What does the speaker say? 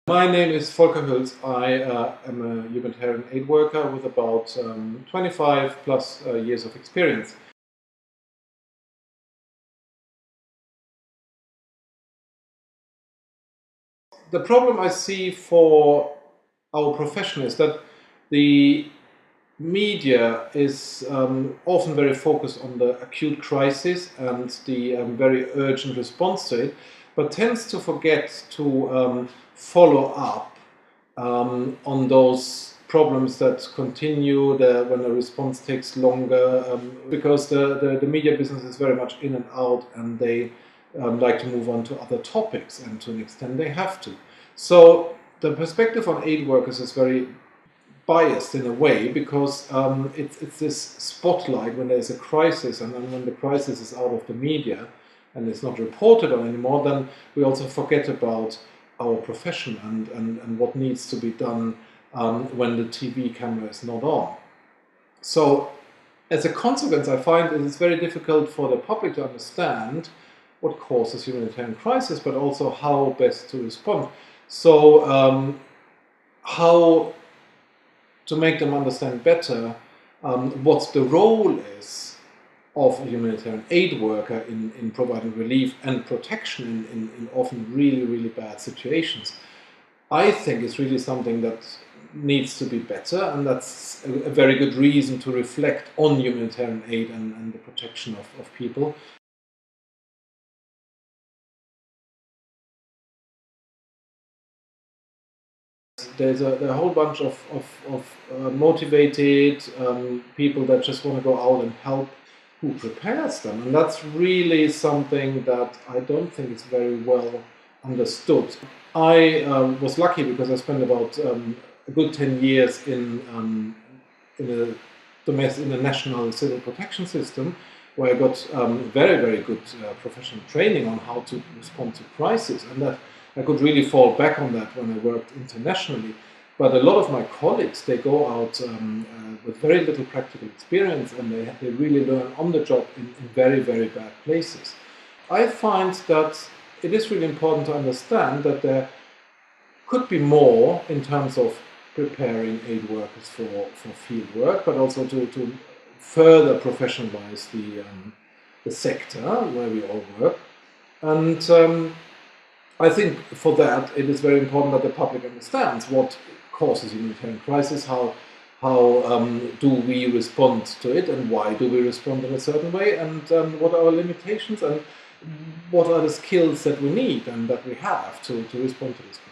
My name is Volker Hüls. I am a humanitarian aid worker with about 25 plus years of experience. The problem I see for our profession is that the media is often very focused on the acute crisis and the very urgent response to it, but tends to forget to follow up on those problems that continue when the response takes longer, because the media business is very much in and out, and they like to move on to other topics, and to an extent they have to. So the perspective on aid workers is very biased in a way, because it's this spotlight when there's a crisis, and then when the crisis is out of the media and it's not reported on anymore, then we also forget about our profession and what needs to be done when the TV camera is not on. So as a consequence, I find it is very difficult for the public to understand what causes humanitarian crisis, but also how best to respond. So how to make them understand better what the role is of a humanitarian aid worker in providing relief and protection in often really, really bad situations. I think it's really something that needs to be better, and that's a very good reason to reflect on humanitarian aid and the protection of people. There's a whole bunch of motivated people that just want to go out and help. Who prepares them? And that's really something that I don't think is very well understood. I was lucky because I spent about a good 10 years in the national civil protection system, where I got very, very good professional training on how to respond to crisis, and that I could really fall back on that when I worked internationally. But a lot of my colleagues, they go out with very little practical experience, and they really learn on the job in very, very bad places. I find that it is really important to understand that there could be more in terms of preparing aid workers for field work, but also to further professionalize the sector where we all work. And I think for that it is very important that the public understands what causes humanitarian crisis, how do we respond to it, and why do we respond in a certain way, and what are our limitations, and what are the skills that we need and that we have to respond to this crisis.